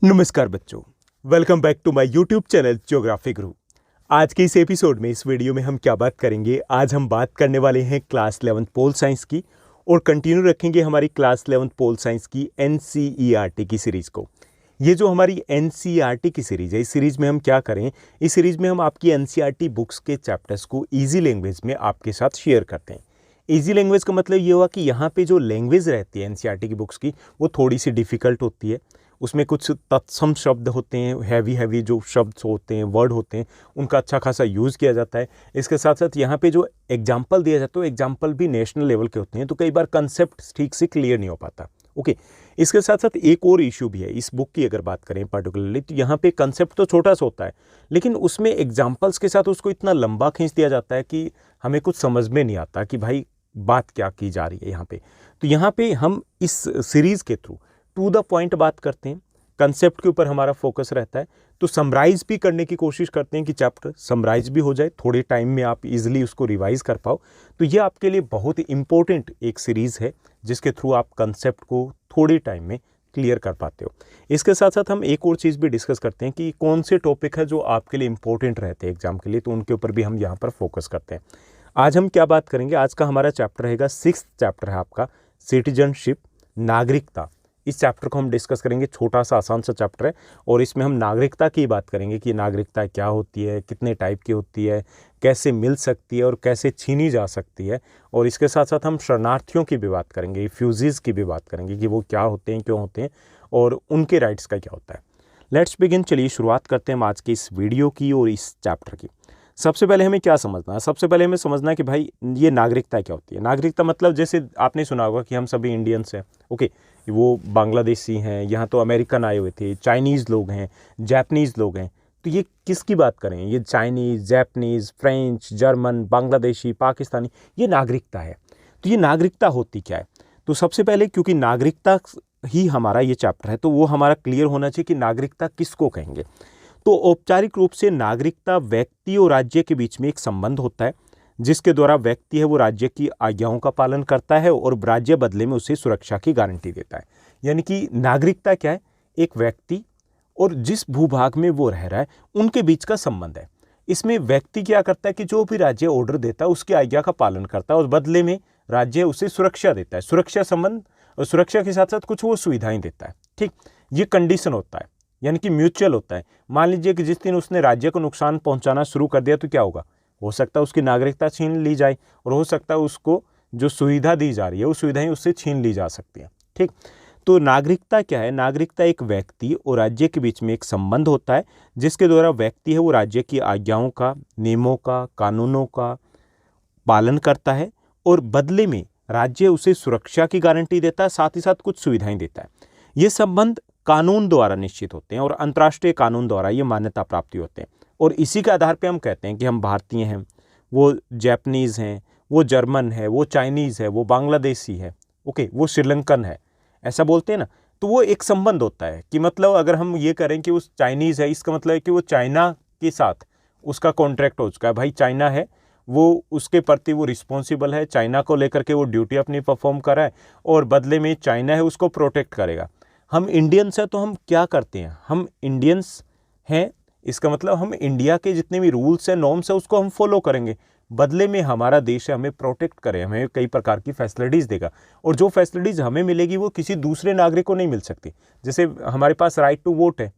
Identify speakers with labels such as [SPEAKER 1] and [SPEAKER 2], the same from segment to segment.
[SPEAKER 1] नमस्कार बच्चों, welcome back to my YouTube channel Geography Guru. आज के इस एपिसोड में, इस वीडियो में हम क्या बात करेंगे? आज हम बात करने वाले हैं क्लास 11th पोल साइंस की और कंटिन्यू रखेंगे हमारी क्लास 11th पोल साइंस की एनसीईआरटी की सीरीज़ को। ये जो हमारी एनसीईआरटी की सीरीज़ है, इस सीरीज़ में हम क्या करें? इस सीरीज़ में हम आपकी एनसीईआरटी बुक्स के चैप्टर्स को ईजी लैंग्वेज में आपके साथ शेयर करते हैं। ईजी लैंग्वेज का मतलब ये हुआ कि यहाँ पे जो लैंग्वेज रहती है एनसीईआरटी की बुक्स की, वो थोड़ी सी डिफ़िकल्ट होती है। उसमें कुछ तत्सम शब्द होते हैं, हैवी जो शब्द होते हैं, वर्ड होते हैं, उनका अच्छा खासा यूज़ किया जाता है। इसके साथ साथ यहाँ पे जो एग्जाम्पल दिया जाता है, एग्जाम्पल भी नेशनल लेवल के होते हैं, तो कई बार कंसेप्ट ठीक से क्लियर नहीं हो पाता। ओके, इसके साथ साथ एक और इशू भी है इस बुक की, अगर बात करें पर्टिकुलरली, तो यहाँ पे कंसेप्ट तो छोटा सा होता है, लेकिन उसमें एग्जाम्पल्स के साथ उसको इतना लंबा खींच दिया जाता है कि हमें कुछ समझ में नहीं आता कि भाई बात क्या की जा रही है यहाँ पे। तो यहाँ पे हम इस सीरीज़ के थ्रू टू द पॉइंट बात करते हैं, कंसेप्ट के ऊपर हमारा फोकस रहता है। तो समराइज भी करने की कोशिश करते हैं कि चैप्टर समराइज भी हो जाए, थोड़े टाइम में आप इजीली उसको रिवाइज कर पाओ। तो ये आपके लिए बहुत ही इंपॉर्टेंट एक सीरीज़ है, जिसके थ्रू आप कंसेप्ट को थोड़े टाइम में क्लियर कर पाते हो। इसके साथ साथ हम एक और चीज़ भी डिस्कस करते हैं कि कौन से टॉपिक है जो आपके लिए इंपॉर्टेंट रहते हैं एग्जाम के लिए, तो उनके ऊपर भी हम यहाँ पर फोकस करते हैं। आज हम क्या बात करेंगे? आज का हमारा चैप्टर रहेगा 6th चैप्टर है आपका, सिटीजनशिप, नागरिकता। इस चैप्टर को हम डिस्कस करेंगे। छोटा सा आसान सा चैप्टर है और इसमें हम नागरिकता की बात करेंगे कि नागरिकता क्या होती है, कितने टाइप की होती है, कैसे मिल सकती है और कैसे छीनी जा सकती है। और इसके साथ साथ हम शरणार्थियों की भी बात करेंगे, रिफ्यूजीज़ की भी बात करेंगे कि वो क्या होते हैं, क्यों होते हैं और उनके राइट्स का क्या होता है। Let's begin. चलिए शुरुआत करते हैं हम आज की इस वीडियो की और इस चैप्टर की। सबसे पहले हमें क्या समझना है? सबसे पहले हमें समझना है कि भाई ये नागरिकता क्या होती है। नागरिकता मतलब जैसे आपने सुना होगा कि हम सभी इंडियंस हैं, ओके, वो बांग्लादेशी हैं, यहाँ तो अमेरिकन आए हुए थे, चाइनीज़ लोग हैं, जापानीज़ लोग हैं। तो ये किसकी बात करें? ये Chinese, Japanese, French, German, Bangladeshi, Pakistani, ये नागरिकता है। तो ये नागरिकता होती क्या है? तो सबसे पहले, क्योंकि नागरिकता ही हमारा ये चैप्टर है, तो वो हमारा क्लियर होना चाहिए कि नागरिकता किसको कहेंगे। तो औपचारिक रूप से नागरिकता व्यक्ति और राज्य के बीच में एक संबंध होता है, जिसके द्वारा व्यक्ति है वो राज्य की आज्ञाओं का पालन करता है और राज्य बदले में उसे सुरक्षा की गारंटी देता है। यानी कि नागरिकता क्या है? एक व्यक्ति और जिस भूभाग में वो रह रहा है उनके बीच का संबंध है। इसमें व्यक्ति क्या करता है कि जो भी राज्य ऑर्डर देता है उसकी आज्ञा का पालन करता है और बदले में राज्य उसे सुरक्षा देता है। सुरक्षा संबंध और सुरक्षा के साथ साथ कुछ वो सुविधाएं देता है। ठीक, ये कंडीशन होता है, यानी कि म्यूचुअल होता है। मान लीजिए कि जिस दिन उसने राज्य को नुकसान पहुंचाना शुरू कर दिया तो क्या होगा? हो सकता है उसकी नागरिकता छीन ली जाए और हो सकता है उसको जो सुविधा दी जा रही है वो सुविधाएं उससे छीन ली जा सकती हैं। ठीक, तो नागरिकता क्या है? नागरिकता एक व्यक्ति और राज्य के बीच में एक संबंध होता है, जिसके द्वारा व्यक्ति है वो राज्य की आज्ञाओं का, नियमों का, कानूनों का पालन करता है और बदले में राज्य उसे सुरक्षा की गारंटी देता है, साथ ही साथ कुछ सुविधाएं देता है। ये संबंध कानून द्वारा निश्चित होते हैं और अंतर्राष्ट्रीय कानून द्वारा ये मान्यता प्राप्ति होते हैं। और इसी के आधार पे हम कहते हैं कि हम भारतीय हैं, वो जापानीज़ हैं, वो जर्मन है, वो चाइनीज़ है, वो बांग्लादेशी है, ओके, वो श्रीलंकन है, ऐसा बोलते हैं ना। तो वो एक संबंध होता है कि मतलब अगर हम ये करें कि उस चाइनीज़ है, इसका मतलब है कि वो चाइना के साथ उसका कॉन्ट्रैक्ट हो चुका है। भाई चाइना है, वो उसके प्रति वो रिस्पॉन्सिबल है, चाइना को लेकर के वो ड्यूटी अपनी परफॉर्म कर रहा है और बदले में चाइना है उसको प्रोटेक्ट करेगा। हम इंडियंस हैं तो हम क्या करते हैं? हम इंडियंस हैं, इसका मतलब हम इंडिया के जितने भी रूल्स हैं, नॉर्म्स हैं, उसको हम फॉलो करेंगे। बदले में हमारा देश है हमें प्रोटेक्ट करे, हमें कई प्रकार की फैसिलिटीज़ देगा और जो फैसिलिटीज़ हमें मिलेगी वो किसी दूसरे नागरिक को नहीं मिल सकती। जैसे हमारे पास राइट टू वोट है,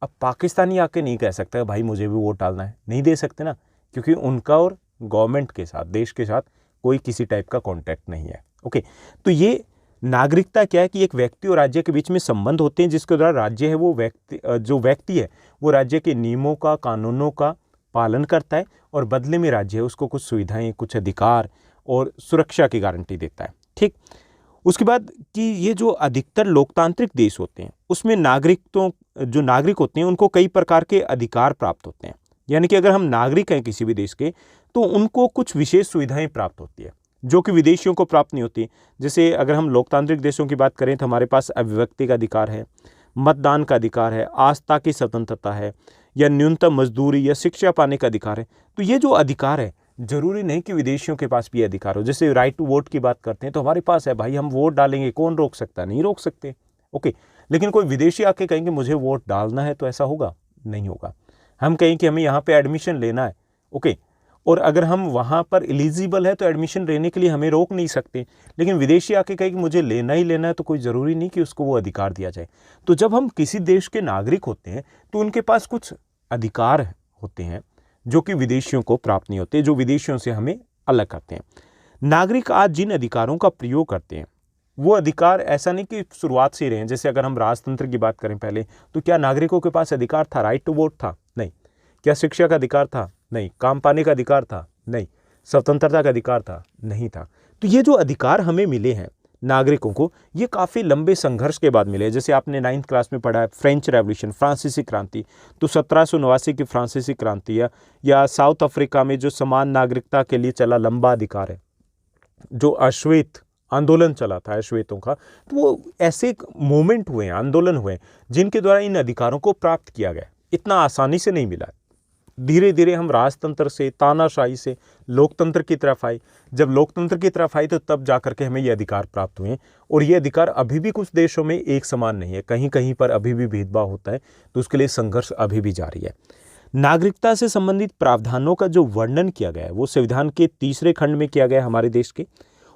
[SPEAKER 1] अब पाकिस्तानी आके नहीं कह सकता भाई मुझे भी वोट डालना है, नहीं दे सकते ना, क्योंकि उनका और गवर्नमेंट के साथ, देश के साथ कोई किसी टाइप का कॉन्टैक्ट नहीं है। ओके, तो ये नागरिकता क्या है कि एक व्यक्ति और राज्य के बीच में संबंध होते हैं, जिसके द्वारा राज्य है वो जो व्यक्ति है वो राज्य के नियमों का, कानूनों का पालन करता है और बदले में राज्य है उसको कुछ सुविधाएं, कुछ अधिकार और सुरक्षा की गारंटी देता है। ठीक, उसके बाद कि ये जो अधिकतर लोकतांत्रिक देश होते हैं उसमें जो नागरिक होते हैं उनको कई प्रकार के अधिकार प्राप्त होते हैं। यानी कि अगर हम नागरिक हैं किसी भी देश के तो उनको कुछ विशेष सुविधाएं प्राप्त होती है जो कि विदेशियों को प्राप्त नहीं होती। जैसे अगर हम लोकतांत्रिक देशों की बात करें तो हमारे पास अभिव्यक्ति का अधिकार है, मतदान का अधिकार है, आस्था की स्वतंत्रता है, या न्यूनतम मजदूरी या शिक्षा पाने का अधिकार है। तो ये जो अधिकार है जरूरी नहीं कि विदेशियों के पास भी ये अधिकार हो। जैसे राइट टू वोट की बात करते हैं तो हमारे पास है, भाई हम वोट डालेंगे, कौन रोक सकता है? नहीं रोक सकते। ओके, लेकिन कोई विदेशी आके कहेंगे मुझे वोट डालना है, तो ऐसा होगा? नहीं होगा। हम कहें कि हमें यहाँ पे एडमिशन लेना है, ओके, और अगर हम वहाँ पर एलिजिबल है तो एडमिशन लेने के लिए हमें रोक नहीं सकते। लेकिन विदेशी आके कहे कि मुझे लेना ही लेना है, तो कोई ज़रूरी नहीं कि उसको वो अधिकार दिया जाए। तो जब हम किसी देश के नागरिक होते हैं तो उनके पास कुछ अधिकार होते हैं जो कि विदेशियों को प्राप्त नहीं होते, जो विदेशियों से हमें अलग करते हैं। नागरिक आज जिन अधिकारों का प्रयोग करते हैं वो अधिकार ऐसा नहीं कि शुरुआत से ही रहे हैं। जैसे अगर हम राजतंत्र की बात करें पहले, तो क्या नागरिकों के पास अधिकार था? राइट टू वोट था? नहीं। क्या शिक्षा का अधिकार था? नहीं। काम पाने का अधिकार था? नहीं। स्वतंत्रता का अधिकार था? नहीं था। तो ये जो अधिकार हमें मिले हैं नागरिकों को, ये काफ़ी लंबे संघर्ष के बाद मिले। जैसे आपने 9th क्लास में पढ़ा है फ्रेंच रेवोल्यूशन, फ्रांसीसी क्रांति, तो 1789 की फ्रांसीसी क्रांति या साउथ अफ्रीका में जो समान नागरिकता के लिए चला लंबा अधिकार है, जो अश्वेत आंदोलन चला था अश्वेतों का, तो वो ऐसे मूवमेंट हुए हैं, आंदोलन हुए जिनके द्वारा इन अधिकारों को प्राप्त किया गया। इतना आसानी से नहीं मिला। धीरे धीरे हम राजतंत्र से, तानाशाही से लोकतंत्र की तरफ आए। जब लोकतंत्र की तरफ आए तो तब जाकर के हमें ये अधिकार प्राप्त हुए। और ये अधिकार अभी भी कुछ देशों में एक समान नहीं है, कहीं कहीं पर अभी भी भेदभाव होता है, तो उसके लिए संघर्ष अभी भी जारी है। नागरिकता से संबंधित प्रावधानों का जो वर्णन किया गया है वो संविधान के 3 खंड में किया गया है हमारे देश के,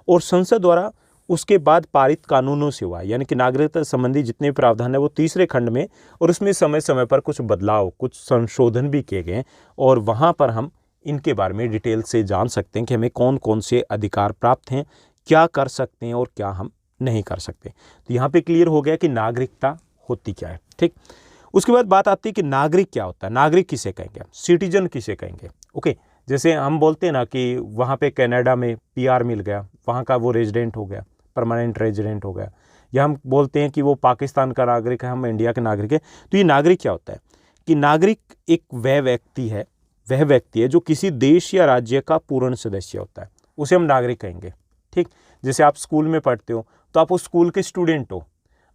[SPEAKER 1] और संसद द्वारा उसके बाद पारित कानूनों से हुआ है। यानी कि नागरिकता संबंधी जितने प्रावधान है वो 3 खंड में, और उसमें समय समय पर कुछ बदलाव, कुछ संशोधन भी किए गए हैं, और वहाँ पर हम इनके बारे में डिटेल से जान सकते हैं कि हमें कौन कौन से अधिकार प्राप्त हैं, क्या कर सकते हैं और क्या हम नहीं कर सकते। तो यहाँ पे क्लियर हो गया कि नागरिकता होती क्या है। ठीक, उसके बाद बात आती है कि नागरिक क्या होता है। नागरिक किसे कहेंगे, सिटीजन किसे कहेंगे? ओके, जैसे हम बोलते हैं ना कि वहाँ पे कनाडा में पीआर मिल गया, वहाँ का वो रेजिडेंट हो गया, परमानेंट रेजिडेंट हो गया, या हम बोलते हैं कि वो पाकिस्तान का नागरिक है, हम इंडिया के नागरिक है। तो ये नागरिक क्या होता है कि नागरिक एक वह व्यक्ति है जो किसी देश या राज्य का पूर्ण सदस्य होता है, उसे हम नागरिक कहेंगे। ठीक, जैसे आप स्कूल में पढ़ते हो तो आप उस स्कूल के स्टूडेंट हो।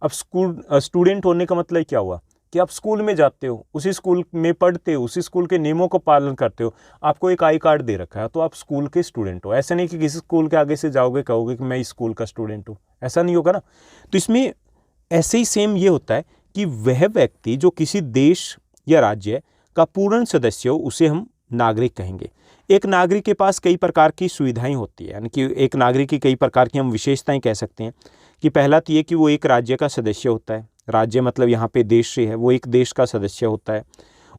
[SPEAKER 1] अब स्टूडेंट होने का मतलब क्या हुआ कि आप स्कूल में जाते हो, उसी स्कूल में पढ़ते हो, उसी स्कूल के नियमों को पालन करते हो, आपको एक आई कार्ड दे रखा है, तो आप स्कूल के स्टूडेंट हो। ऐसा नहीं कि किसी स्कूल के आगे से जाओगे कहोगे कि मैं इस स्कूल का स्टूडेंट हूँ, ऐसा नहीं होगा ना। तो इसमें ऐसे ही सेम ये होता है कि वह व्यक्ति जो किसी देश या राज्य का पूर्ण सदस्य हो उसे हम नागरिक कहेंगे। एक नागरिक के पास कई प्रकार की सुविधाएं होती है, यानी कि एक नागरिक की कई प्रकार की हम विशेषताएं कह सकते हैं। कि पहला तो ये कि वो एक राज्य का सदस्य होता है। राज्य मतलब यहाँ पे देश से है, वो एक देश का सदस्य होता है।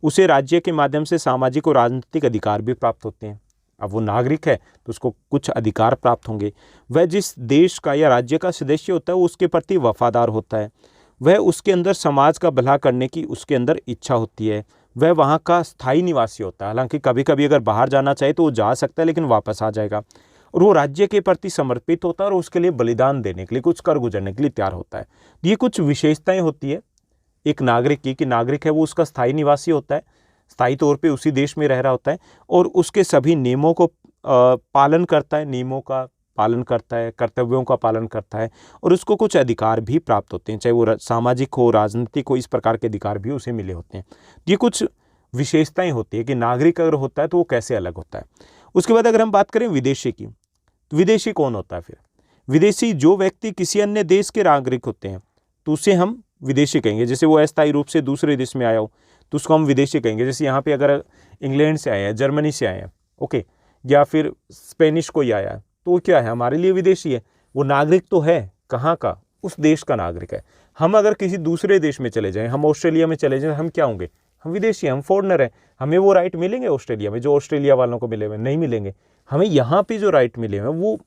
[SPEAKER 1] उसे राज्य के माध्यम से सामाजिक और राजनीतिक अधिकार भी प्राप्त होते हैं। अब वो नागरिक है तो उसको कुछ अधिकार प्राप्त होंगे। वह जिस देश का या राज्य का सदस्य होता है वो उसके प्रति वफादार होता है। वह उसके अंदर समाज का भला करने की उसके अंदर इच्छा होती है। वह वहाँ का स्थायी निवासी होता है, हालांकि कभी कभी अगर बाहर जाना चाहे तो वो जा सकता है लेकिन वापस आ जाएगा। और वो राज्य के प्रति समर्पित होता है और उसके लिए बलिदान देने के लिए, कुछ कर गुजरने के लिए तैयार होता है। ये कुछ विशेषताएं होती है एक नागरिक की, कि नागरिक है वो उसका स्थायी निवासी होता है, स्थायी तौर पे उसी देश में रह रहा होता है, और उसके सभी नियमों को पालन करता है, नियमों का पालन करता है, कर्तव्यों का पालन करता है, और उसको कुछ अधिकार भी प्राप्त होते हैं, चाहे वो सामाजिक हो, राजनीतिक हो, इस प्रकार के अधिकार भी उसे मिले होते हैं। ये कुछ विशेषताएं होती है कि नागरिक अगर होता है तो वो कैसे अलग होता है। उसके बाद अगर हम बात करें विदेशी की, तो विदेशी कौन होता है फिर? विदेशी जो व्यक्ति किसी अन्य देश के नागरिक होते हैं तो उसे हम विदेशी कहेंगे। जैसे वो अस्थायी रूप से दूसरे देश में आया हो तो उसको हम विदेशी कहेंगे। जैसे यहाँ पे अगर इंग्लैंड से आए हैं, जर्मनी से आए हैं, ओके, या फिर स्पेनिश कोई आया है, तो वो क्या है? हमारे लिए विदेशी है। वो नागरिक तो है, कहाँ का? उस देश का नागरिक है। हम अगर किसी दूसरे देश में चले जाएं, हम ऑस्ट्रेलिया में चले जाएं, हम क्या होंगे? हम विदेशी हैं, हम फॉरेनर हैं। हमें वो राइट मिलेंगे ऑस्ट्रेलिया में जो ऑस्ट्रेलिया वालों को मिले हुए? नहीं मिलेंगे। हमें यहाँ पे जो राइट मिले हुए हैं वो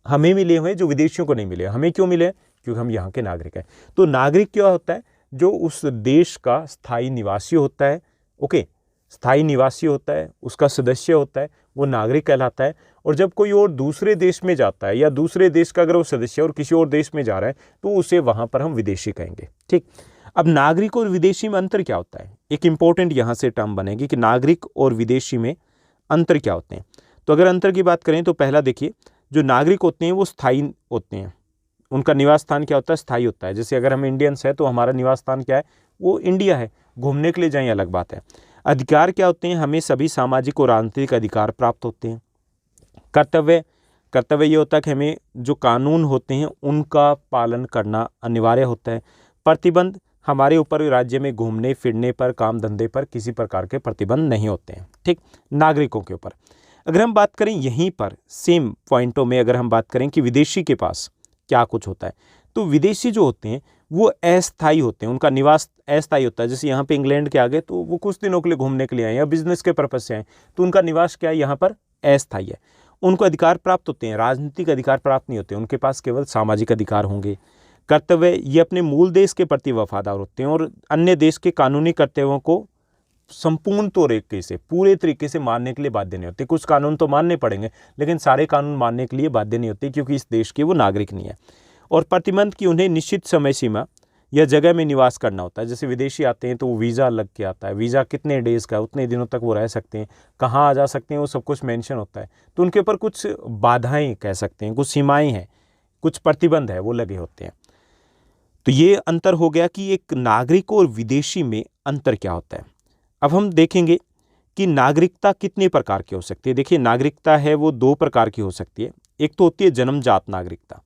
[SPEAKER 1] हमें मिले हुए हैं जो विदेशियों को नहीं मिले। हमें क्यों मिले? क्योंकि हम यहाँ के नागरिक हैं। तो नागरिक क्या होता है? जो उस देश का स्थायी निवासी होता है, ओके, स्थायी निवासी होता है, उसका सदस्य होता है, वो नागरिक कहलाता है। और जब कोई और दूसरे देश में जाता है या दूसरे देश का अगर वो सदस्य और किसी और देश में जा रहा है तो उसे वहाँ पर हम विदेशी कहेंगे। ठीक, अब नागरिक और विदेशी में अंतर क्या होता है? एक इंपॉर्टेंट यहाँ से टर्म बनेगी कि नागरिक और विदेशी में अंतर क्या होते हैं। तो अगर अंतर की बात करें तो पहला देखिए, जो नागरिक होते हैं वो स्थायी होते हैं, उनका निवास स्थान क्या होता है? स्थायी होता है। जैसे अगर हम इंडियंस हैं तो हमारा निवास स्थान क्या है? वो इंडिया है। घूमने के लिए जाएं अलग बात है। अधिकार क्या होते हैं? हमें सभी सामाजिक और राजनीतिक अधिकार प्राप्त होते हैं। कर्तव्य ये होता है कि हमें जो कानून होते हैं उनका पालन करना अनिवार्य होता है। प्रतिबंध हमारे ऊपर राज्य में घूमने फिरने पर, काम धंधे पर किसी प्रकार के प्रतिबंध नहीं होते हैं। ठीक, नागरिकों के ऊपर अगर हम बात करें यहीं पर सेम पॉइंटों में, अगर हम बात करें कि विदेशी के पास क्या कुछ होता है, तो विदेशी जो होते हैं वो अस्थायी होते हैं, उनका निवास अस्थायी होता है। जैसे यहाँ पे इंग्लैंड के आगे तो वो कुछ दिनों के लिए घूमने के लिए आए या बिजनेस के पर्पज से आए, तो उनका निवास क्या है, यहाँ पर अस्थायी है। उनको अधिकार प्राप्त होते हैं, राजनीतिक अधिकार प्राप्त नहीं होते, उनके पास केवल सामाजिक अधिकार होंगे। कर्तव्य, ये अपने मूल देश के प्रति वफादार होते हैं और अन्य देश के कानूनी कर्तव्यों को संपूर्ण तरीके से, पूरे तरीके से मानने के लिए बाध्य नहीं होते। कुछ कानून तो मानने पड़ेंगे लेकिन सारे कानून मानने के लिए बाध्य नहीं होते, क्योंकि इस देश के वो नागरिक नहीं है। और प्रतिबंध की उन्हें निश्चित समय सीमा या जगह में निवास करना होता है। जैसे विदेशी आते हैं तो वो वीज़ा लग के आता है, वीज़ा कितने डेज़ का, उतने दिनों तक वो रह सकते हैं, कहाँ आ जा सकते हैं, वो सब कुछ मेंशन होता है। तो उनके ऊपर कुछ बाधाएं कह सकते हैं, कुछ सीमाएं हैं, कुछ प्रतिबंध है वो लगे होते हैं। तो ये अंतर हो गया कि एक नागरिक और विदेशी में अंतर क्या होता है। अब हम देखेंगे कि नागरिकता कितने प्रकार की हो सकती है। देखिए, नागरिकता है वो 2 प्रकार की हो सकती है। एक तो होती है जन्मजात नागरिकता।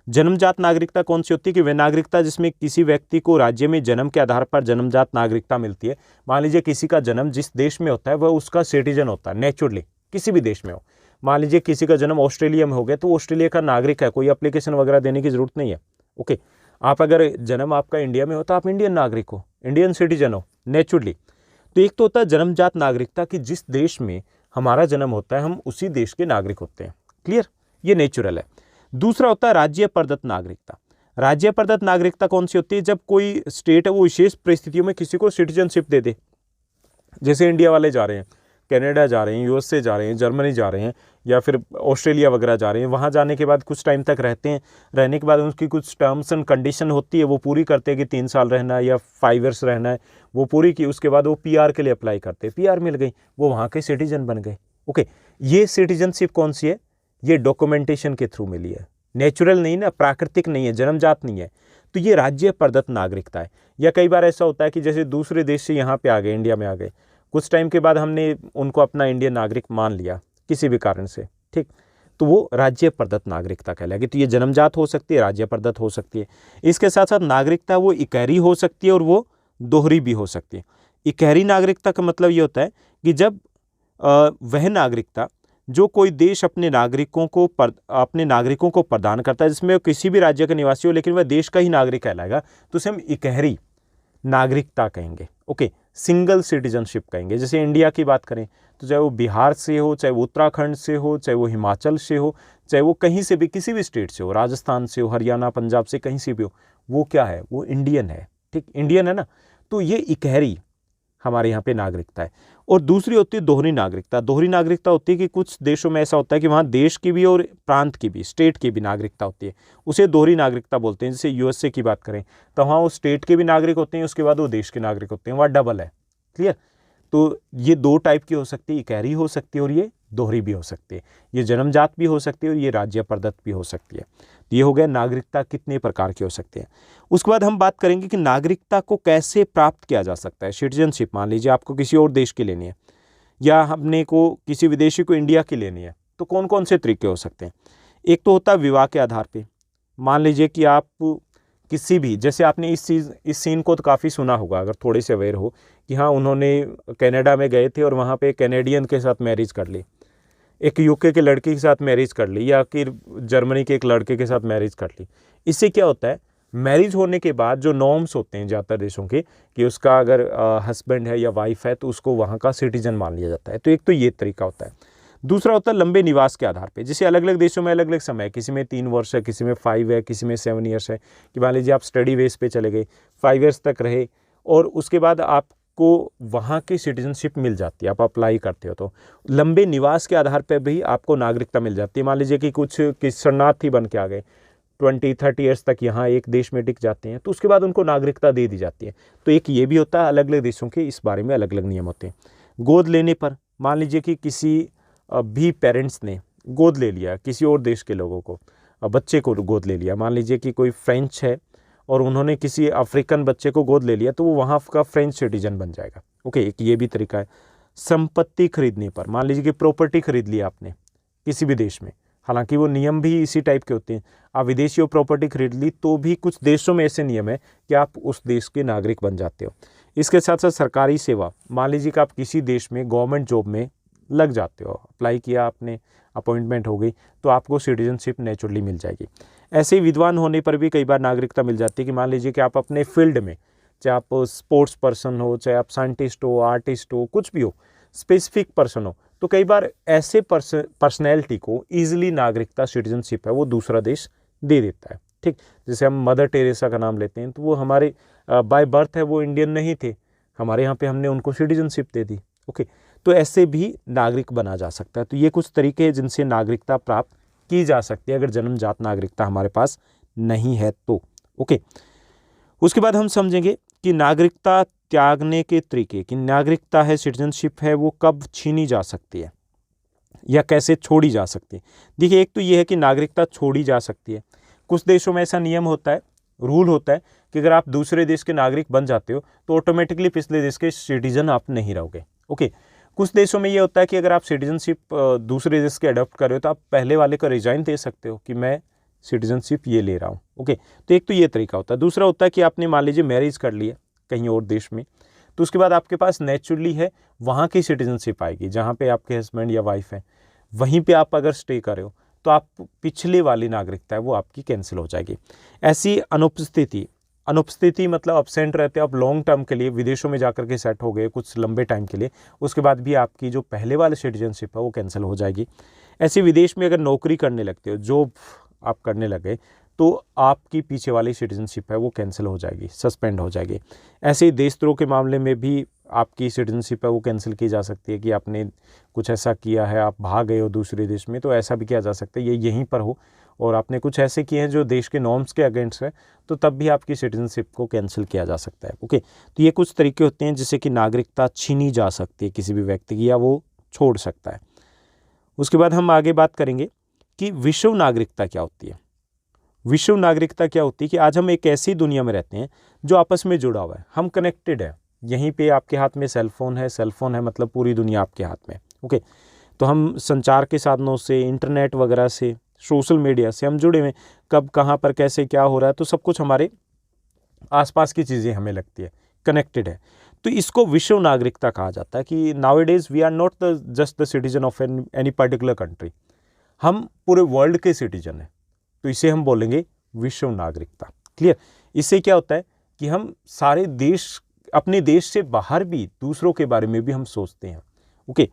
[SPEAKER 1] जन्मजात नागरिकता कौन सी होती है कि वह नागरिकता जिसमें किसी व्यक्ति को राज्य में जन्म के आधार पर जन्मजात नागरिकता मिलती है। मान लीजिए किसी का जन्म जिस देश में होता है वह उसका सिटीजन होता है नेचुरली, किसी भी देश में हो। मान लीजिए किसी का जन्म ऑस्ट्रेलिया में हो गया तो ऑस्ट्रेलिया का नागरिक है, कोई एप्लीकेशन वगैरह देने की जरूरत नहीं है। ओके, आप अगर जन्म आपका इंडिया में हो तो आप इंडियन नागरिक हो, इंडियन सिटीजन हो नेचुरली। तो एक तो होता है जन्मजात नागरिकता कि जिस देश में हमारा जन्म होता है हम उसी देश के नागरिक होते हैं। क्लियर, ये नेचुरल है। दूसरा होता है राज्य प्रदत्त नागरिकता। राज्य प्रदत्त नागरिकता कौन सी होती है, जब कोई स्टेट है वो विशेष परिस्थितियों में किसी को सिटीजनशिप दे दे। जैसे इंडिया वाले जा रहे हैं, कनाडा जा रहे हैं, यूएसए जा रहे हैं, जर्मनी जा रहे हैं या फिर ऑस्ट्रेलिया वगैरह जा रहे हैं। वहाँ जाने के बाद कुछ टाइम तक रहते हैं, रहने के बाद उनकी कुछ टर्म्स एंड कंडीशन होती है, वो पूरी करते हैं कि 3 साल रहना है या 5 ईयर्स रहना है। वो पूरी की, उसके बाद वो पीआर के लिए अप्लाई करते हैं, पीआर मिल गई, वो वहाँ के सिटीजन बन गए। ओके, ये सिटीजनशिप कौन सी है, ये डॉक्यूमेंटेशन के थ्रू मिली है, नेचुरल नहीं ना, प्राकृतिक नहीं है, जन्मजात नहीं है। तो ये राज्य प्रदत्त नागरिकता है। या कई बार ऐसा होता है कि जैसे दूसरे देश से यहाँ पे आ गए, इंडिया में आ गए, कुछ टाइम के बाद हमने उनको अपना इंडियन नागरिक मान लिया किसी भी कारण से, ठीक, तो वो राज्य प्रदत्त नागरिकता कहलाएगी। तो ये जन्मजात हो सकती है, राज्य प्रदत्त हो सकती है। इसके साथ साथ नागरिकता वो इकहरी हो सकती है और वो दोहरी भी हो सकती है। इकहरी नागरिकता का मतलब ये होता है कि जब वह नागरिकता जो कोई देश अपने नागरिकों को प्रदान करता है, जिसमें किसी भी राज्य का निवासी हो लेकिन वह देश का ही नागरिक कहलाएगा, तो उसे हम इकहरी नागरिकता कहेंगे। ओके, सिंगल सिटीजनशिप कहेंगे। जैसे इंडिया की बात करें तो चाहे वो बिहार से हो, चाहे वो उत्तराखंड से हो, चाहे वो हिमाचल से हो, चाहे वो कहीं से भी, किसी भी स्टेट से हो, राजस्थान से हो, हरियाणा, पंजाब से, कहीं से भी हो, वो क्या है, वो इंडियन है। ठीक, इंडियन है ना। तो ये इकहरी हमारे यहाँ पे नागरिकता है। और दूसरी होती है दोहरी नागरिकता। दोहरी नागरिकता होती है कि कुछ देशों में ऐसा होता है कि वहाँ देश की भी और प्रांत की भी, स्टेट की भी नागरिकता होती है, उसे दोहरी नागरिकता बोलते हैं। जैसे यूएसए की बात करें तो वहाँ वो स्टेट के भी नागरिक होते हैं, उसके बाद वो देश के नागरिक होते हैं, वहाँ डबल है। क्लियर। तो ये 2 टाइप की हो सकती है, इकहरी हो सकती है और ये दोहरी भी हो सकती है। ये जन्मजात भी हो सकती है और ये राज्य प्रदत्त भी हो सकती है। तो ये हो गया नागरिकता कितने प्रकार की हो सकती है। उसके बाद हम बात करेंगे कि नागरिकता को कैसे प्राप्त किया जा सकता है। सिटीजनशिप मान लीजिए आपको किसी और देश की लेनी है या हमने को किसी विदेशी को इंडिया की लेनी है, तो कौन कौन से तरीके हो सकते हैं। एक तो होता है विवाह के आधार पे। मान लीजिए कि आप किसी भी, जैसे आपने इस सीन को तो काफ़ी सुना होगा अगर थोड़े से अवेयर हो, कि हाँ उन्होंने कनाडा में गए थे और वहाँ पे कैनेडियन के साथ मैरिज कर ली, एक यूके के लड़के के साथ मैरिज कर ली, या फिर जर्मनी के एक लड़के के साथ मैरिज कर ली। इससे क्या होता है, मैरिज होने के बाद जो नॉर्म्स होते हैं ज़्यादातर देशों के, कि उसका अगर हस्बैंड है या वाइफ है तो उसको वहाँ का सिटीजन मान लिया जाता है। तो एक तो ये तरीका होता है। दूसरा होता है लंबे निवास के आधार पे। जैसे अलग अलग देशों में अलग अलग समय है, किसी में 3 वर्ष है, किसी में 5 है, किसी में 7 ईयर्स है। कि मान लीजिए आप स्टडी बेस पे चले गए, 5 ईयर्स तक रहे और उसके बाद आपको वहाँ की सिटीजनशिप मिल जाती है, आप अप्लाई करते हो तो लंबे निवास के आधार पर भी आपको नागरिकता मिल जाती है। मान लीजिए कि कुछ शरणार्थी बन के आ गए, 20-30 ईयर्स तक यहाँ एक देश में टिक जाते हैं, तो उसके बाद उनको नागरिकता दे दी जाती है। तो एक ये भी होता है, अलग अलग देशों के इस बारे में अलग अलग नियम होते हैं। गोद लेने पर, मान लीजिए कि किसी भी पेरेंट्स ने गोद ले लिया किसी और देश के लोगों को, बच्चे को गोद ले लिया। मान लीजिए कि कोई फ्रेंच है और उन्होंने किसी अफ्रीकन बच्चे को गोद ले लिया, तो वो वहाँ का फ्रेंच सिटीजन बन जाएगा। ओके, एक ये भी तरीका है। संपत्ति खरीदने पर, मान लीजिए कि प्रॉपर्टी खरीद ली आपने किसी भी देश में, हालांकि वो नियम भी इसी टाइप के होते हैं। आप विदेशी प्रॉपर्टी खरीद ली तो भी कुछ देशों में ऐसे नियम है कि आप उस देश के नागरिक बन जाते हो। इसके साथ साथ सरकारी सेवा, मान लीजिए कि आप किसी देश में गवर्नमेंट जॉब में लग जाते हो, अप्लाई किया आपने, अपॉइंटमेंट हो गई, तो आपको सिटीजनशिप नेचुरली मिल जाएगी। ऐसे ही विद्वान होने पर भी कई बार नागरिकता मिल जाती है कि मान लीजिए कि आप अपने फील्ड में, चाहे आप स्पोर्ट्स पर्सन हो, चाहे आप साइंटिस्ट हो, आर्टिस्ट हो, कुछ भी हो, स्पेसिफिक पर्सन हो, तो कई बार ऐसे पर्सनैलिटी को ईजिली नागरिकता, सिटीजनशिप है वो दूसरा देश दे देता है। ठीक, जैसे हम मदर टेरेसा का नाम लेते हैं, तो वो हमारे बाय बर्थ है वो इंडियन नहीं थे, हमारे यहाँ पे हमने उनको सिटीजनशिप दे दी। ओके, तो ऐसे भी नागरिक बना जा सकता है। तो ये कुछ तरीके हैं जिनसे नागरिकता प्राप्त की जा सकती है अगर जन्मजात नागरिकता हमारे पास नहीं है तो। ओके, उसके बाद हम समझेंगे कि नागरिकता त्यागने के तरीके, कि नागरिकता है, सिटीजनशिप है, वो कब छीनी जा सकती है या कैसे छोड़ी जा सकती है। देखिए, एक तो ये है कि नागरिकता छोड़ी जा सकती है। कुछ देशों में ऐसा नियम होता है, रूल होता है कि अगर आप दूसरे देश के नागरिक बन जाते हो तो ऑटोमेटिकली पिछले देश के सिटीजन आप नहीं रहोगे। ओके, कुछ देशों में ये होता है कि अगर आप सिटीजनशिप दूसरे देश के अडॉप्ट कर रहे हो तो आप पहले वाले को रिजाइन दे सकते हो कि मैं सिटीजनशिप ये ले रहा हूँ। ओके, तो एक तो ये तरीका होता है। दूसरा होता है कि आपने मान लीजिए मैरिज कर लिया कहीं और देश में, तो उसके बाद आपके पास नेचुरली है वहाँ की सिटीजनशिप आएगी, जहाँ पे आपके हस्बैंड या वाइफ है, वहीं पे आप अगर स्टे कर रहे हो तो आप पिछले वाली नागरिकता है वो आपकी कैंसिल हो जाएगी। ऐसी अनुपस्थिति मतलब अब्सेंट रहते हो आप लॉन्ग टर्म के लिए, विदेशों में जाकर के सेट हो गए कुछ लंबे टाइम के लिए, उसके बाद भी आपकी जो पहले वाले सिटीजनशिप है वो कैंसिल हो जाएगी। ऐसे विदेश में अगर नौकरी करने लगते हो, जॉब आप करने लगे, तो आपकी पीछे वाली सिटीजनशिप है वो कैंसिल हो जाएगी, सस्पेंड हो जाएगी। ऐसे ही देशद्रोह के मामले में भी आपकी सिटीजनशिप है वो कैंसिल की जा सकती है कि आपने कुछ ऐसा किया है, आप भाग गए हो दूसरे देश में, तो ऐसा भी किया जा सकता है, ये यहीं पर हो और आपने कुछ ऐसे किए हैं जो देश के नॉर्म्स के अगेंस्ट है, तो तब भी आपकी सिटीजनशिप को कैंसिल किया जा सकता है। ओके, तो ये कुछ तरीके होते हैं जिससे कि नागरिकता छीनी जा सकती है किसी भी व्यक्ति की, या वो छोड़ सकता है। उसके बाद हम आगे बात करेंगे कि विश्व नागरिकता क्या होती है। विश्व नागरिकता क्या होती है कि आज हम एक ऐसी दुनिया में रहते हैं जो आपस में जुड़ा हुआ है, हम कनेक्टेड है। यहीं पे आपके हाथ में सेल फोन है मतलब पूरी दुनिया आपके हाथ में। ओके, तो हम संचार के साधनों से, इंटरनेट वगैरह से, सोशल मीडिया से हम जुड़े हुए, कब कहाँ पर कैसे क्या हो रहा है, तो सब कुछ हमारे आसपास की चीज़ें हमें लगती है, कनेक्टेड है। तो इसको विश्व नागरिकता कहा जाता है कि nowadays we are not just the citizen of any particular country, हम पूरे वर्ल्ड के सिटीजन हैं, तो इसे हम बोलेंगे विश्व नागरिकता। क्लियर? इससे क्या होता है कि हम सारे देश, अपने देश से बाहर भी दूसरों के बारे में भी हम सोचते हैं। ओके,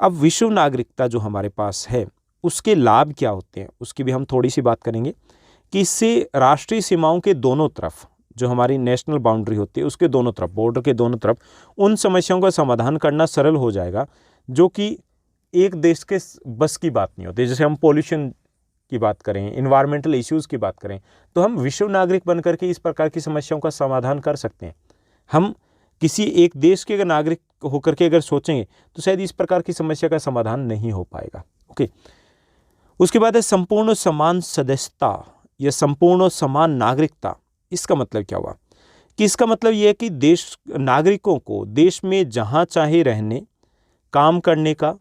[SPEAKER 1] अब विश्व नागरिकता जो हमारे पास है उसके लाभ क्या होते हैं उसकी भी हम थोड़ी सी बात करेंगे कि इससे राष्ट्रीय सीमाओं के दोनों तरफ, जो हमारी नेशनल बाउंड्री होती है उसके दोनों तरफ, बॉर्डर के दोनों तरफ, उन समस्याओं का समाधान करना सरल हो जाएगा जो कि एक देश के बस की बात नहीं होती। जैसे हम पॉल्यूशन की बात करें, इन्वायरमेंटल इश्यूज़ की बात करें, तो हम विश्व नागरिक बन करके इस प्रकार की समस्याओं का समाधान कर सकते हैं। हम किसी एक देश के अगर नागरिक होकर के अगर सोचेंगे तो शायद इस प्रकार की समस्या का समाधान नहीं हो पाएगा। ओके, उसके बाद है संपूर्ण समान सदस्यता या संपूर्ण समान नागरिकता। इसका मतलब क्या हुआ कि इसका मतलब यह है कि देश नागरिकों को देश में जहाँ चाहे रहने, काम करने का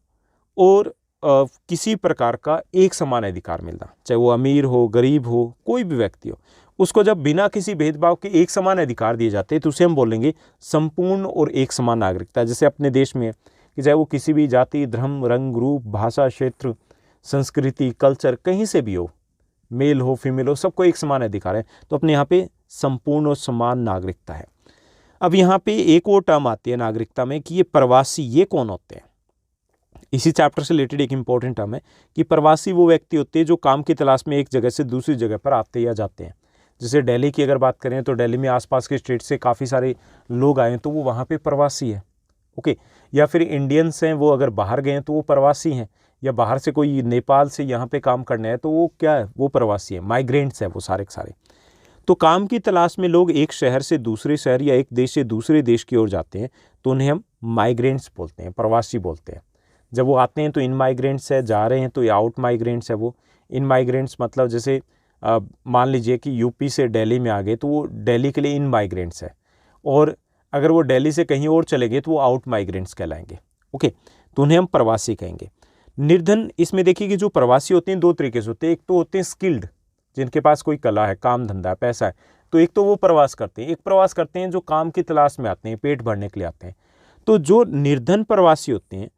[SPEAKER 1] और किसी प्रकार का एक समान अधिकार मिलना, चाहे वो अमीर हो, गरीब हो, कोई भी व्यक्ति हो, उसको जब बिना किसी भेदभाव के एक समान अधिकार दिए जाते हैं तो उसे हम बोलेंगे संपूर्ण और एक समान नागरिकता। जैसे अपने देश में कि चाहे वो किसी भी जाति, धर्म, रंग, रूप, भाषा, क्षेत्र, संस्कृति, कल्चर कहीं से भी हो, मेल हो, फीमेल हो, सबको एक समान अधिकार है, तो अपने यहाँ पे संपूर्ण और समान नागरिकता है। अब यहाँ पे एक और टर्म आती है नागरिकता में कि ये प्रवासी, ये कौन होते हैं। इसी चैप्टर से रिलेटेड एक इंपॉर्टेंट टर्म है कि प्रवासी वो व्यक्ति होते हैं जो काम की तलाश में एक जगह से दूसरी जगह पर आते या जाते हैं। जैसे दिल्ली की अगर बात करें तो दिल्ली में आसपास के स्टेट से काफ़ी सारे लोग आए हैं तो वो वहाँ पे प्रवासी है। ओके, या फिर इंडियंस हैं वो अगर बाहर गए हैं तो वो प्रवासी हैं, या बाहर से कोई नेपाल से यहाँ पे काम करने है तो वो क्या है, वो प्रवासी है, माइग्रेंट्स हैं वो सारे के सारे। तो काम की तलाश में लोग एक शहर से दूसरे शहर या एक देश से दूसरे देश की ओर जाते हैं तो उन्हें हम माइग्रेंट्स बोलते हैं, प्रवासी बोलते हैं। जब वो आते हैं तो इन माइग्रेंट्स है, जा रहे हैं तो ये आउट माइग्रेंट्स है। वो इन माइग्रेंट्स मतलब जैसे मान लीजिए कि यूपी से दिल्ली में आ गए तो वो दिल्ली के लिए इन माइग्रेंट्स है, और अगर वो दिल्ली से कहीं और चले गए तो वो आउट माइग्रेंट्स कहलाएंगे। ओके, तो उन्हें हम प्रवासी कहेंगे। निर्धन इसमें देखिए कि जो प्रवासी होते हैं दो तरीके से होते हैं। एक तो होते हैं स्किल्ड, जिनके पास कोई कला है, काम धंधा है, पैसा है, तो एक तो वो प्रवास करते हैं। एक प्रवास करते हैं जो काम की तलाश में आते हैं, पेट भरने के लिए आते हैं। तो जो निर्धन प्रवासी होते हैं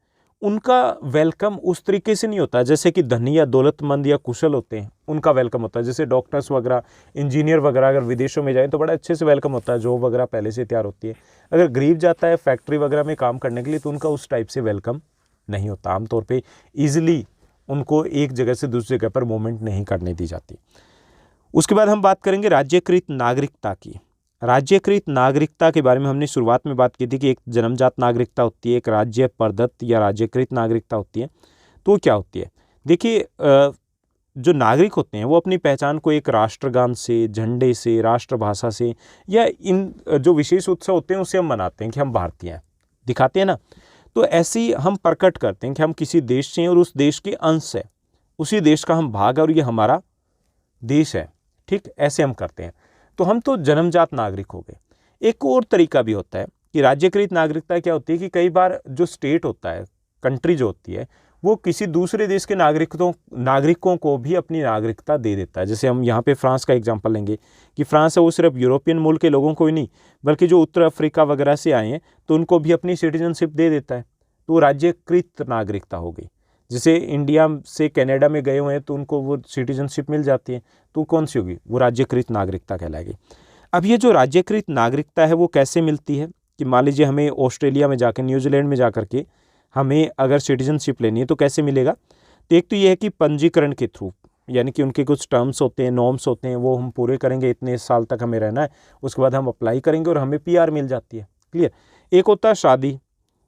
[SPEAKER 1] उनका वेलकम उस तरीके से नहीं होता जैसे कि धनी या दौलतमंद या कुशल होते हैं उनका वेलकम होता है। जैसे डॉक्टर्स वगैरह, इंजीनियर वगैरह अगर विदेशों में जाएं तो बड़ा अच्छे से वेलकम होता है, जॉब वगैरह पहले से तैयार होती है। अगर गरीब जाता है फैक्ट्री वगैरह में काम करने के लिए तो उनका उस टाइप से वेलकम नहीं होता। आमतौर पर ईजिली उनको एक जगह से दूसरी जगह पर मूवमेंट नहीं करने दी जाती। उसके बाद हम बात करेंगे राज्यकृत नागरिकता की। राज्यकृत नागरिकता के बारे में हमने शुरुआत में बात की थी कि एक जन्मजात नागरिकता होती है, एक राज्य प्रदत्त या राज्यकृत नागरिकता होती है। तो क्या होती है, देखिए जो नागरिक होते हैं वो अपनी पहचान को एक राष्ट्रगान से, झंडे से, राष्ट्रभाषा से या इन जो विशेष उत्सव होते हैं उससे हम मनाते हैं कि हम भारतीय हैं, दिखाते हैं ना। तो ऐसे ही हम प्रकट करते हैं कि हम किसी देश से हैं और उस देश के अंश है, उसी देश का हम भाग है और ये हमारा देश है। ठीक, ऐसे हम करते हैं। तो हम तो जन्मजात नागरिक हो गए। एक और तरीका भी होता है कि राज्यकृत नागरिकता क्या होती है कि कई बार जो स्टेट होता है, कंट्री जो होती है, वो किसी दूसरे देश के नागरिकों को भी अपनी नागरिकता दे देता है। जैसे हम यहाँ पे फ्रांस का एग्जांपल लेंगे कि फ्रांस है वो सिर्फ यूरोपियन मुल्क के लोगों को ही नहीं बल्कि जो उत्तर अफ्रीका वगैरह से आए हैं तो उनको भी अपनी सिटीजनशिप दे देता है। तो राज्यकृत नागरिकता हो गई। जैसे इंडिया से कनाडा में गए हुए हैं तो उनको वो सिटीजनशिप मिल जाती है, तो कौन सी होगी, वो राज्यकृत नागरिकता कहलाएगी। अब ये जो राज्यकृत नागरिकता है वो कैसे मिलती है कि मान लीजिए हमें ऑस्ट्रेलिया में जाकर, न्यूजीलैंड में जाकर के हमें अगर सिटीजनशिप लेनी है तो कैसे मिलेगा। तो एक तो ये है कि पंजीकरण के थ्रू, यानी कि उनके कुछ टर्म्स होते हैं, नॉर्म्स होते हैं, वो हम पूरे करेंगे, इतने साल तक हमें रहना है, उसके बाद हम अप्लाई करेंगे और हमें PR मिल जाती है। क्लियर। एक होता है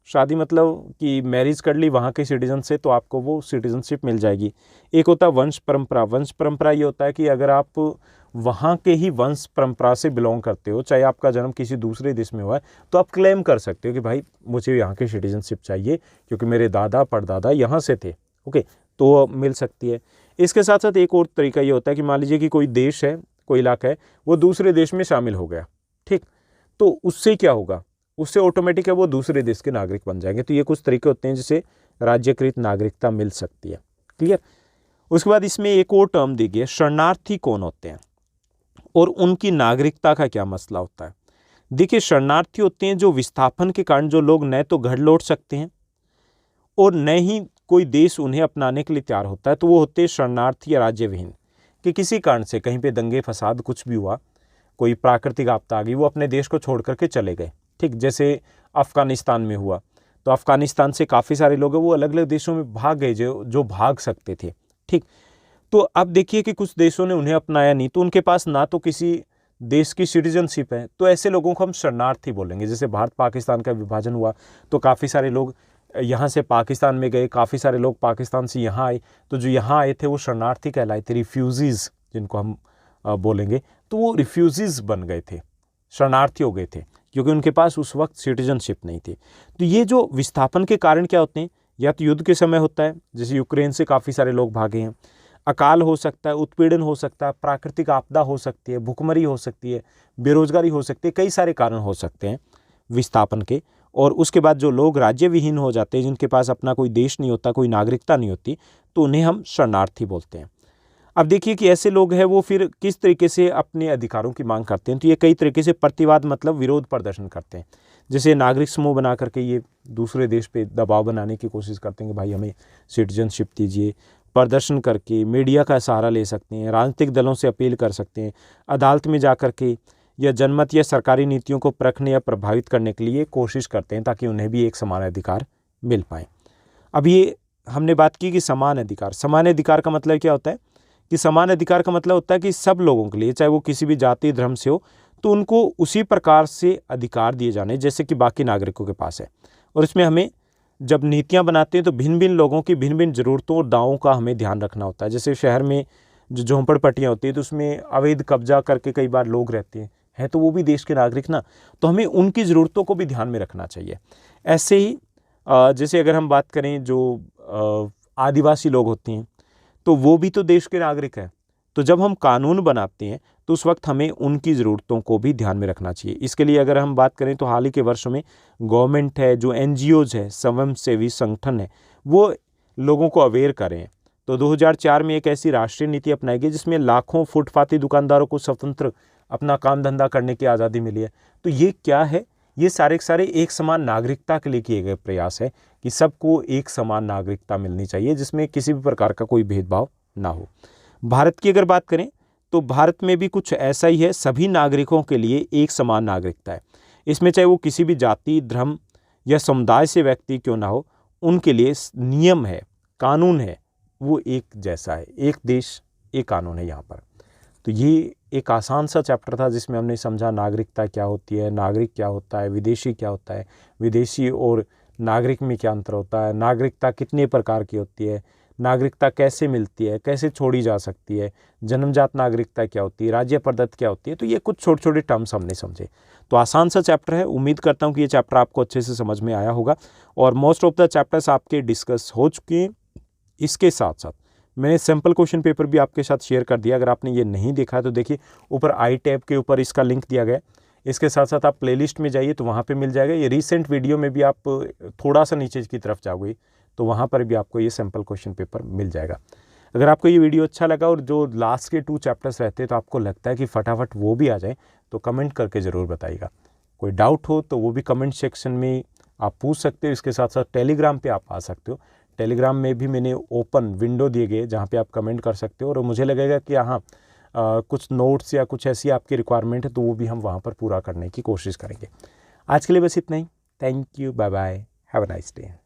[SPEAKER 1] शादी मतलब कि मैरिज कर ली वहाँ के सिटीजन से तो आपको वो सिटीजनशिप मिल जाएगी। एक होता है वंश परंपरा ये होता है कि अगर आप वहाँ के ही वंश परंपरा से बिलोंग करते हो, चाहे आपका जन्म किसी दूसरे देश में हुआ है, तो आप क्लेम कर सकते हो कि भाई मुझे यहाँ की सिटीजनशिप चाहिए क्योंकि मेरे दादा परदादा यहाँ से थे। ओके, तो मिल सकती है। इसके साथ साथ एक और तरीका ये होता है कि मान लीजिए कि कोई देश है, कोई इलाका है, वो दूसरे देश में शामिल हो गया, ठीक, तो उससे क्या होगा, उससे ऑटोमेटिक है वो दूसरे देश के नागरिक बन जाएंगे। तो ये कुछ तरीके होते हैं जिससे राज्यकृत नागरिकता मिल सकती है। क्लियर। उसके बाद इसमें एक और टर्म दी गई है, शरणार्थी कौन होते हैं और उनकी नागरिकता का क्या मसला होता है। देखिए, शरणार्थी होते हैं जो विस्थापन के कारण जो लोग न तो घर लौट सकते हैं और न ही कोई देश उन्हें अपनाने के लिए तैयार होता है, तो वो होते हैं शरणार्थी या राज्य विहीन, कि किसी कारण से कहीं पे दंगे फसाद कुछ भी हुआ, कोई प्राकृतिक आपदा आ गई, वो अपने देश को छोड़ करके चले गए। ठीक, जैसे अफ़गानिस्तान में हुआ, तो अफ़गानिस्तान से काफ़ी सारे लोग हैं वो अलग अलग देशों में भाग गए जो भाग सकते थे। ठीक, तो अब देखिए कि कुछ देशों ने उन्हें अपनाया नहीं, तो उनके पास ना तो किसी देश की सिटीजनशिप है, तो ऐसे लोगों को हम शरणार्थी बोलेंगे। जैसे भारत पाकिस्तान का विभाजन हुआ तो काफ़ी सारे लोग यहाँ से पाकिस्तान में गए, काफ़ी सारे लोग पाकिस्तान से यहाँ आए, तो जो यहाँ आए थे वो शरणार्थी कहलाए थे, रिफ्यूजीज़ जिनको हम बोलेंगे, तो वो रिफ्यूजीज़ बन गए थे, शरणार्थी हो गए थे क्योंकि उनके पास उस वक्त सिटीजनशिप नहीं थी। तो ये जो विस्थापन के कारण क्या होते हैं, या तो युद्ध के समय होता है, जैसे यूक्रेन से काफ़ी सारे लोग भागे हैं, अकाल हो सकता है, उत्पीड़न हो सकता है, प्राकृतिक आपदा हो सकती है, भुखमरी हो सकती है, बेरोजगारी हो सकती है, कई सारे कारण हो सकते हैं विस्थापन के। और उसके बाद जो लोग राज्य विहीन हो जाते हैं, जिनके पास अपना कोई देश नहीं होता, कोई नागरिकता नहीं होती, तो उन्हें हम शरणार्थी बोलते हैं। अब देखिए कि ऐसे लोग हैं वो फिर किस तरीके से अपने अधिकारों की मांग करते हैं। तो ये कई तरीके से प्रतिवाद मतलब विरोध प्रदर्शन करते हैं। जैसे नागरिक समूह बना करके ये दूसरे देश पे दबाव बनाने की कोशिश करते हैं कि भाई हमें सिटीजनशिप दीजिए। प्रदर्शन करके मीडिया का सहारा ले सकते हैं, राजनीतिक दलों से अपील कर सकते हैं, अदालत में जा कर के या जनमत या सरकारी नीतियों को परखने या प्रभावित करने के लिए कोशिश करते हैं ताकि उन्हें भी एक समान अधिकार मिल पाए। अब ये हमने बात की कि समान अधिकार का मतलब क्या होता है कि समान अधिकार का मतलब होता है कि सब लोगों के लिए, चाहे वो किसी भी जाति धर्म से हो, तो उनको उसी प्रकार से अधिकार दिए जाने जैसे कि बाकी नागरिकों के पास है। और इसमें हमें जब नीतियां बनाते हैं तो भिन्न भिन्न लोगों की भिन्न भिन्न ज़रूरतों और दावों का हमें ध्यान रखना होता है। जैसे शहर में जो झोंपड़पट्टियाँ होती हैं तो उसमें अवैध कब्जा करके कई बार लोग रहते हैं तो वो भी देश के नागरिक ना, तो हमें उनकी ज़रूरतों को भी ध्यान में रखना चाहिए। ऐसे ही जैसे अगर हम बात करें जो आदिवासी लोग होते हैं तो वो भी तो देश के नागरिक हैं। तो जब हम कानून बनाते हैं तो उस वक्त हमें उनकी ज़रूरतों को भी ध्यान में रखना चाहिए। इसके लिए अगर हम बात करें तो हाल ही के वर्षों में गवर्नमेंट है, जो NGOs है, स्वयंसेवी संगठन है, वो लोगों को अवेयर करें। तो 2004 में एक ऐसी राष्ट्रीय नीति अपनाई गई जिसमें लाखों फुटपाती दुकानदारों को स्वतंत्र अपना काम धंधा करने की आज़ादी मिली है। तो ये क्या है, ये सारे के सारे एक समान नागरिकता के लिए किए गए प्रयास है कि सबको एक समान नागरिकता मिलनी चाहिए जिसमें किसी भी प्रकार का कोई भेदभाव ना हो। भारत की अगर बात करें तो भारत में भी कुछ ऐसा ही है, सभी नागरिकों के लिए एक समान नागरिकता है। इसमें चाहे वो किसी भी जाति, धर्म या समुदाय से व्यक्ति क्यों ना हो, उनके लिए नियम है, कानून है, वो एक जैसा है। एक देश एक कानून है यहाँ पर। तो ये एक आसान सा चैप्टर था जिसमें हमने समझा नागरिकता क्या होती है, नागरिक क्या होता है, विदेशी क्या होता है, विदेशी और नागरिक में क्या अंतर होता है, नागरिकता कितने प्रकार की होती है, नागरिकता कैसे मिलती है, कैसे छोड़ी जा सकती है, जन्मजात नागरिकता क्या होती है, राज्य प्रदत्त क्या होती है। तो ये कुछ छोटे छोटे टर्म्स हमने समझे। तो आसान सा चैप्टर है। उम्मीद करता हूँ कि ये चैप्टर आपको अच्छे से समझ में आया होगा और मोस्ट ऑफ द चैप्टर्स आपके डिस्कस हो चुके हैं। इसके साथ साथ मैंने सैम्पल क्वेश्चन पेपर भी आपके साथ शेयर कर दिया। अगर आपने ये नहीं देखा है तो देखिए, ऊपर आई टैब के ऊपर इसका लिंक दिया गया है। इसके साथ साथ आप प्लेलिस्ट में जाइए तो वहाँ पे मिल जाएगा। ये रीसेंट वीडियो में भी आप थोड़ा सा नीचे की तरफ जाओगे तो वहाँ पर भी आपको ये सैम्पल क्वेश्चन पेपर मिल जाएगा। अगर आपको ये वीडियो अच्छा लगा और जो लास्ट के 2 चैप्टर्स रहते हैं तो आपको लगता है कि फटाफट वो भी आ जाए तो कमेंट करके ज़रूर बताइएगा। कोई डाउट हो तो वो भी कमेंट सेक्शन में आप पूछ सकते हो। इसके साथ साथ टेलीग्राम पे आप आ सकते हो। टेलीग्राम में भी मैंने ओपन विंडो दिए गए जहाँ पे आप कमेंट कर सकते हो और मुझे लगेगा कि हाँ कुछ नोट्स या कुछ ऐसी आपकी रिक्वायरमेंट है तो वो भी हम वहाँ पर पूरा करने की कोशिश करेंगे। आज के लिए बस इतना ही। Thank you, bye bye, have a nice day.